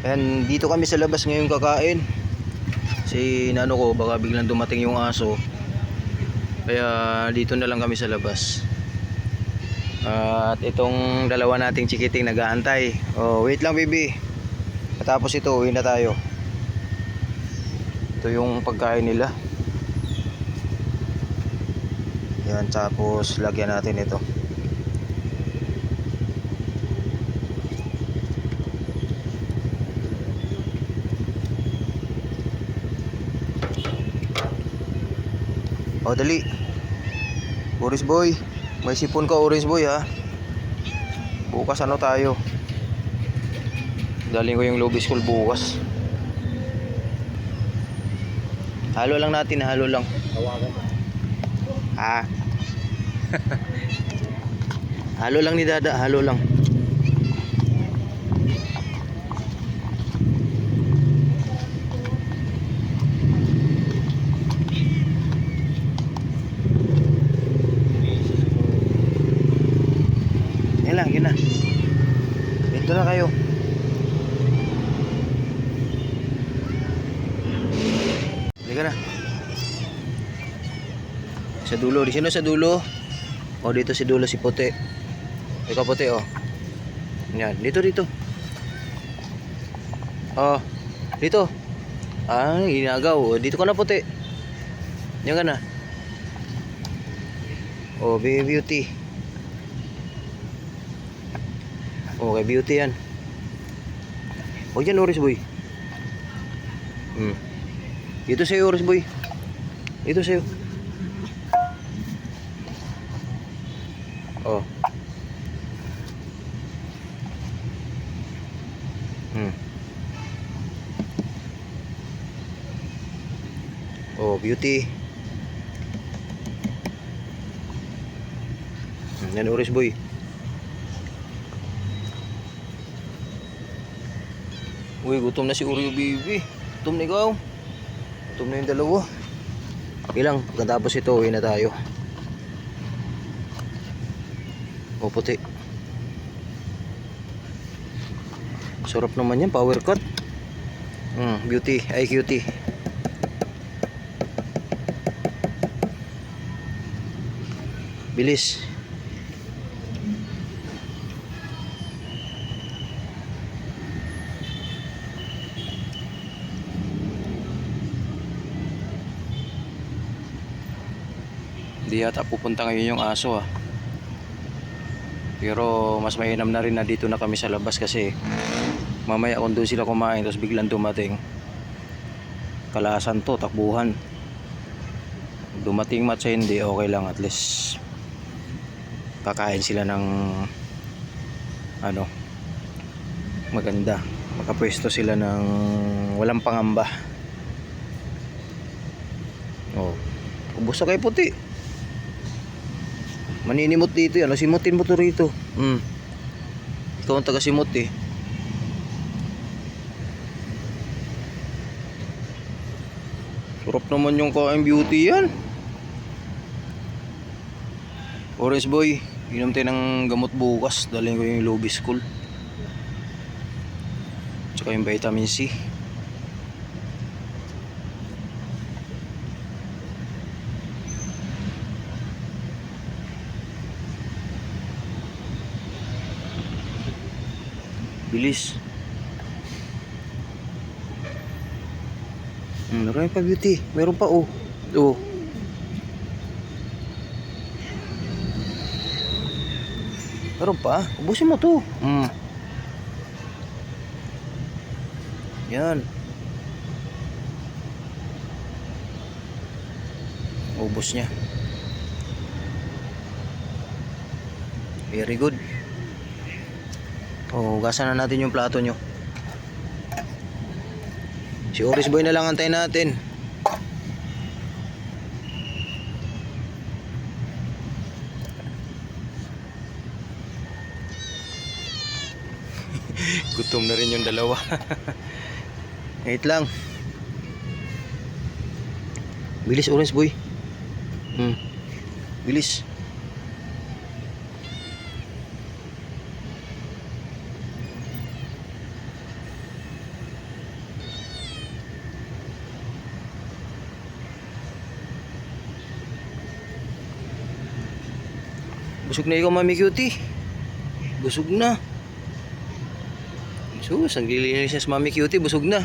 Ayan, dito kami sa labas ngayon kakain. Kasi naano ko, baka biglang dumating yung aso. Kaya dito na lang kami sa labas. At itong dalawa nating chikiting nag-aantay. Oh, wait lang baby. Tapos ito, uwi na tayo. Ito yung pagkain nila. Yan, tapos lagyan natin ito. O dali. Orange boy, may sipon ka orange boy ha. Bukas ano tayo? Daling ko yung lobby school bukas. Halo lang natin, halo lang. Tawagan mo. Ha? Halo lang ni Dada, halo lang. Yan lang, yun na. Dito na kayo. Halika na. Sa dulo, di sino sa dulo? O dito si dulo si puti. Ikaw puti oh. Yan, dito dito. Oh, dito. Ah, ginagaw. Dito ka na puti. Yan ka na. Oh, baby beauty. Okay, beauty yan. O dyan, orange boy. Dito sa'yo, orange boy. Dito sa'yo. Oh. Oh, beauty. Yan, orange boy. Uy, gutom na si Oreo baby. Gutom na ikaw. Gutom na yung dalawa. Ilang, pagkatapos ito, uwi na tayo. O, puti. Sarap naman yan, power cut. Beauty, ay cutie. Bilis. Hindi yata pupunta ngayon yung aso ah. Pero mas mainam na rin na dito na kami sa labas kasi mamaya kung doon sila kumain tapos biglang dumating, kalasan to, takbuhan. Dumating matcha hindi, okay lang, at least kakain sila ng ano, maganda, makapwesto sila ng walang pangamba. Oh, ubos na kay puti. Maninimot dito yan, simutin mo to rito. Ikaw ang taga simot eh. Sarap naman yung kain beauty yan. Orange boy, inom tayo ng gamot bukas. Dalhin ko yung lobby school. Tsaka yung vitamin C. Bilis. Marami pa beauty. Meron pa oh. Oh. Meron pa. Ubusin mo to. Yan. Ubos niya. Very good. Oh, hugasan na natin yung plato nyo. Si Orange Boy na lang antayin natin. Gutom na rin yung dalawa. Wait lang. Bilis Orange Boy. Bilis. Busog na ikaw, Mami Cutie. Busog na. Sus, ang gilinis niya sa Mami Cutie, busog na.